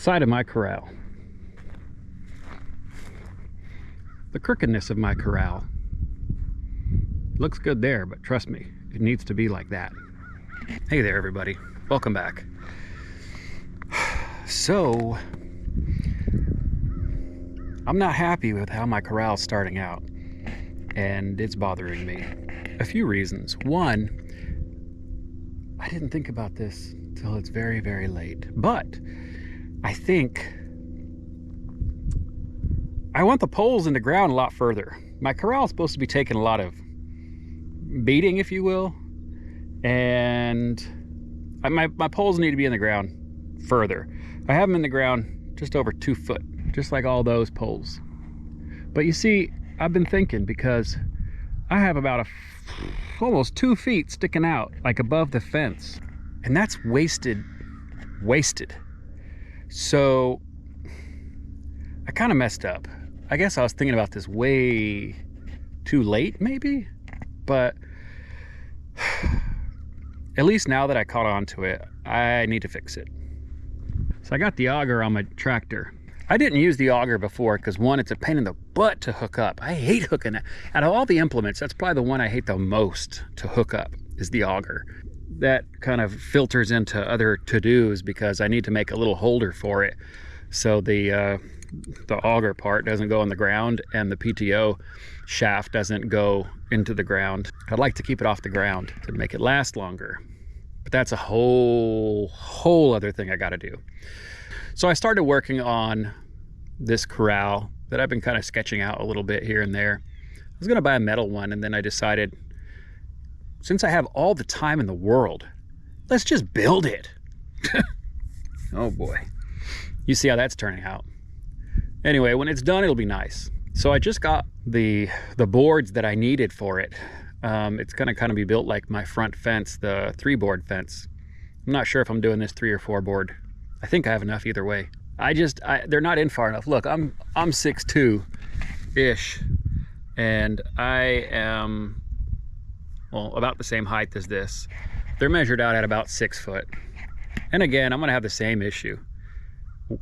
side of my corral. The crookedness of my corral. Looks good there, but trust me, it needs to be like that. Hey there, everybody. Welcome back. So, I'm not happy with how my corral's starting out, and it's bothering me. A few reasons. One, I didn't think about this till it's very, very late, but I think I want the poles in the ground a lot further. My corral is supposed to be taking a lot of beating, if you will, and my poles need to be in the ground further. I have them in the ground just over 2 foot, just like all those poles. But you see, I've been thinking, because I have about almost 2 feet sticking out, like above the fence, and that's wasted. So I kind of messed up. I guess I was thinking about this way too late, maybe, but at least now that I caught on to it, I need to fix it. So I got the auger on my tractor. I didn't use the auger before because, one, it's a pain in the butt to hook up. I hate hooking it. Out of all the implements, that's probably the one I hate the most to hook up, is the auger. That kind of filters into other to-dos because I need to make a little holder for it so the auger part doesn't go in the ground and the PTO shaft doesn't go into the ground. I'd like to keep it off the ground to make it last longer, but that's a whole other thing I got to do. So I started working on this corral that I've been kind of sketching out a little bit here and there. I was going to buy a metal one, and then I decided, since I have all the time in the world, let's just build it. Oh boy. You see how that's turning out. Anyway, when it's done, it'll be nice. So I just got the boards that I needed for it. It's gonna kind of be built like my front fence, the 3-board fence. I'm not sure if I'm doing this 3 or 4 board. I think I have enough either way. They're not in far enough. Look, I'm 6'2"-ish, and I am, well, about the same height as this. They're measured out at about 6 foot. And again, I'm gonna have the same issue.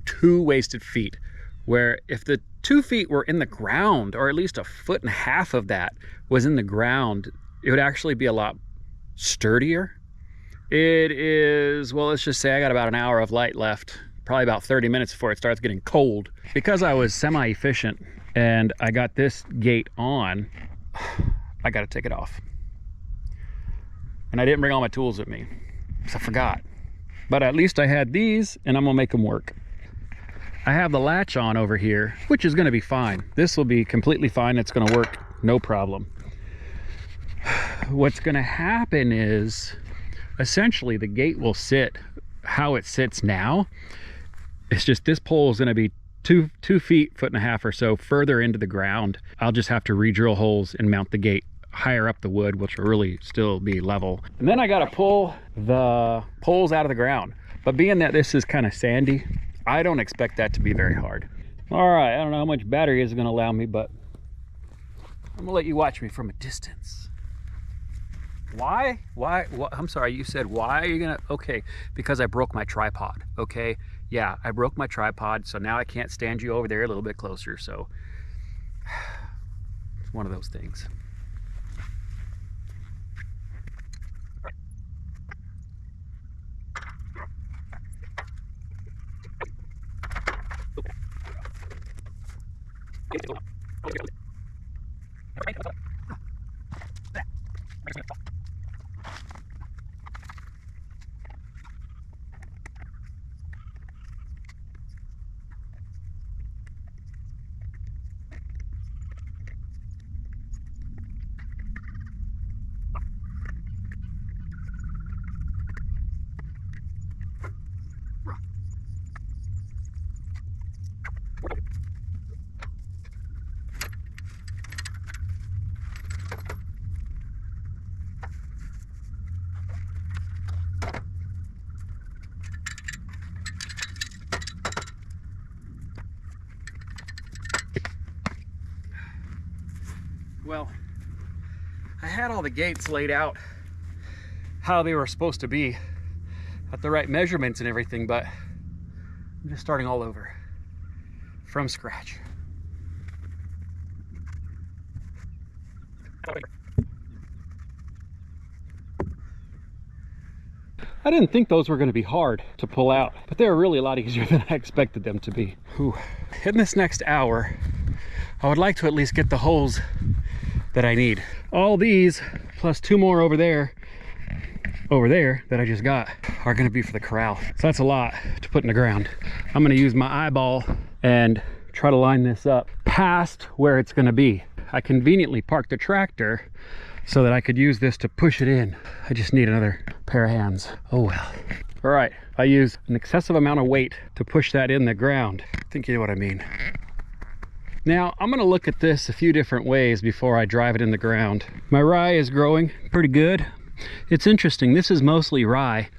2 wasted feet, where if the 2 feet were in the ground, or at least 1.5 foot of that was in the ground, it would actually be a lot sturdier. It is, well, let's just say I got about an hour of light left, probably about 30 minutes before it starts getting cold. Because I was semi-efficient and I got this gate on, I got to take it off. And I didn't bring all my tools with me, so I forgot. But at least I had these, and I'm gonna make them work. I have the latch on over here, which is gonna be fine. This will be completely fine. It's gonna work, no problem. What's gonna happen is, essentially, the gate will sit how it sits now. It's just this pole is gonna be 2 feet, 1.5 feet or so further into the ground. I'll just have to re-drill holes and mount the gate higher up the wood, which will really still be level. And then I gotta pull the poles out of the ground. But being that this is kind of sandy, I don't expect that to be very hard. All right, I don't know how much battery is gonna allow me, but I'm gonna let you watch me from a distance. Why? I'm sorry, you said why are you gonna? Okay, because I broke my tripod, okay? Yeah, I broke my tripod, so now I can't stand you over there a little bit closer, so it's one of those things. Well, I had all the gates laid out how they were supposed to be at the right measurements and everything, but I'm just starting all over from scratch. I didn't think those were going to be hard to pull out, but they're really a lot easier than I expected them to be. Whew. In this next hour, I would like to at least get the holes that I need. All these, plus 2 more over there that I just got, are going to be for the corral. So that's a lot to put in the ground. I'm going to use my eyeball and try to line this up past where it's going to be. I conveniently parked the tractor so that I could use this to push it in. I just need another pair of hands. Oh well. All right, I use an excessive amount of weight to push that in the ground. I think you know what I mean. Now, I'm gonna look at this a few different ways before I drive it in the ground. My rye is growing pretty good. It's interesting, this is mostly rye,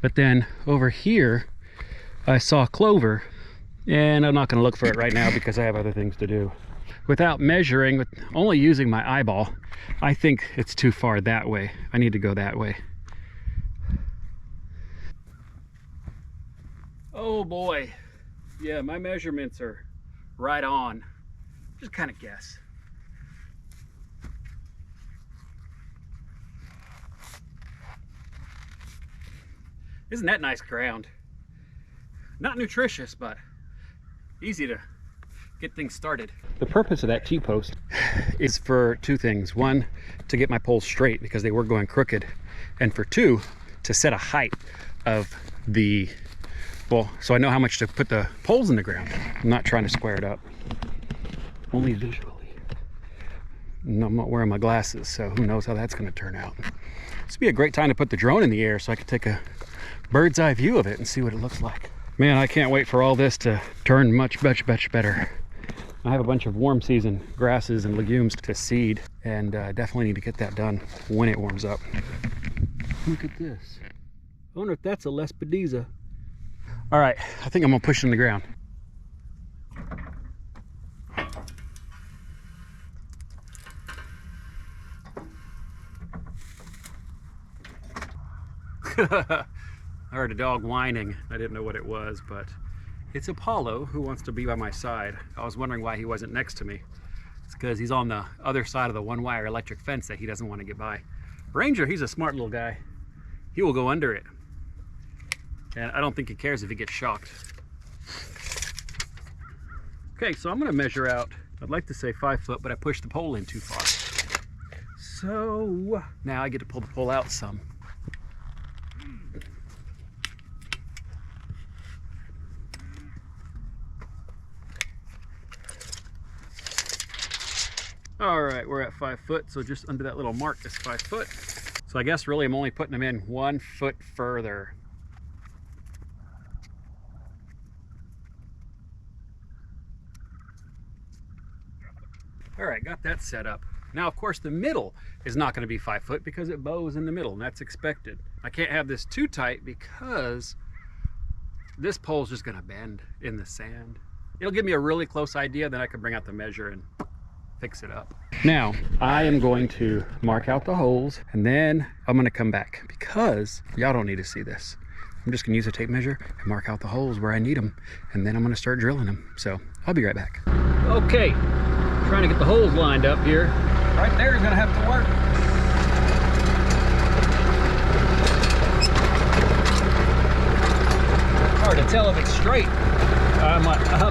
but then over here, I saw clover, and I'm not gonna look for it right now because I have other things to do. Without measuring, with only using my eyeball, I think it's too far that way. I need to go that way. Oh boy. Yeah, my measurements are right on. Just kind of guess. Isn't that nice ground? Not nutritious, but easy to get things started. The purpose of that T-post is for 2 things. 1, to get my poles straight because they were going crooked. And for 2, to set a height of the, well, so I know how much to put the poles in the ground. I'm not trying to square it up. Only visually. And I'm not wearing my glasses, so who knows how that's going to turn out. This would be a great time to put the drone in the air so I could take a bird's eye view of it and see what it looks like. Man, I can't wait for all this to turn much better. I have a bunch of warm season grasses and legumes to seed, and definitely need to get that done when it warms up. Look at this. I wonder if that's a Lespedeza. All right, I think I'm gonna push it in the ground. I heard a dog whining. I didn't know what it was, but it's Apollo who wants to be by my side. I was wondering why he wasn't next to me. It's because he's on the other side of the 1-wire electric fence that he doesn't want to get by. Ranger, he's a smart little guy. He will go under it. And I don't think he cares if he gets shocked. Okay, so I'm gonna measure out, I'd like to say 5 foot, but I pushed the pole in too far. So now I get to pull the pole out some. All right, we're at 5 foot, so just under that little mark is 5 foot. So I guess really I'm only putting them in 1 foot further. All right, got that set up. Now, of course, the middle is not going to be 5 foot because it bows in the middle, and that's expected. I can't have this too tight because this pole's just going to bend in the sand. It'll give me a really close idea, then I can bring out the measure and fix it up. Now, I am going to mark out the holes, and then I'm going to come back because y'all don't need to see this. I'm just going to use a tape measure and mark out the holes where I need them, and then I'm going to start drilling them. So I'll be right back. Okay, trying to get the holes lined up here. Right there is going to have to work. Hard to tell if it's straight. I'm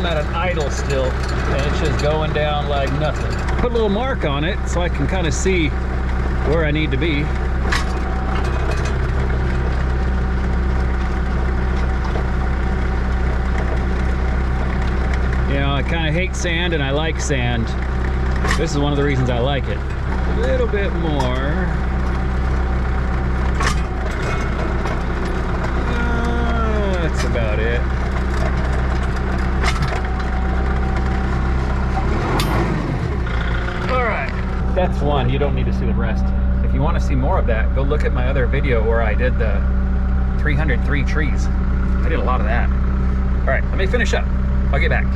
at an idle still, and it's just going down like nothing. Put a little mark on it so I can kind of see where I need to be. You know, I kind of hate sand and I like sand. This is one of the reasons I like it. A little bit more. That's about it. That's one. You don't need to see the rest. If you want to see more of that, go look at my other video where I did the 303 trees. I did a lot of that. All right, let me finish up. I'll get back.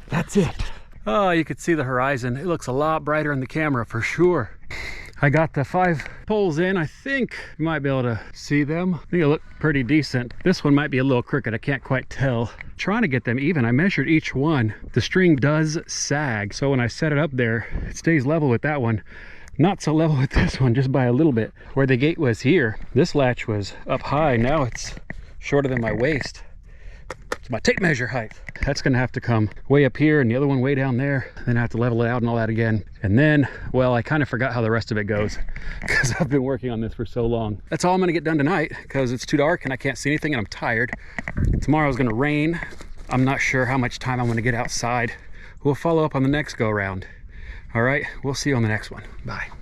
That's it. Oh, you could see the horizon. It looks a lot brighter in the camera for sure. I got the 5 poles in. I think you might be able to see them. I think it looked pretty decent. This one might be a little crooked. I can't quite tell. Trying to get them even. I measured each one. The string does sag. So when I set it up there, it stays level with that one. Not so level with this one, just by a little bit. Where the gate was here, this latch was up high. Now it's shorter than my waist. It's my tape measure height. That's gonna have to come way up here and the other one way down there. Then I have to level it out and all that again. And then, well, I kind of forgot how the rest of it goes because I've been working on this for so long. That's all I'm gonna get done tonight because it's too dark and I can't see anything and I'm tired. Tomorrow's gonna rain. I'm not sure how much time I'm gonna get outside. We'll follow up on the next go round. All right, we'll see you on the next one. Bye.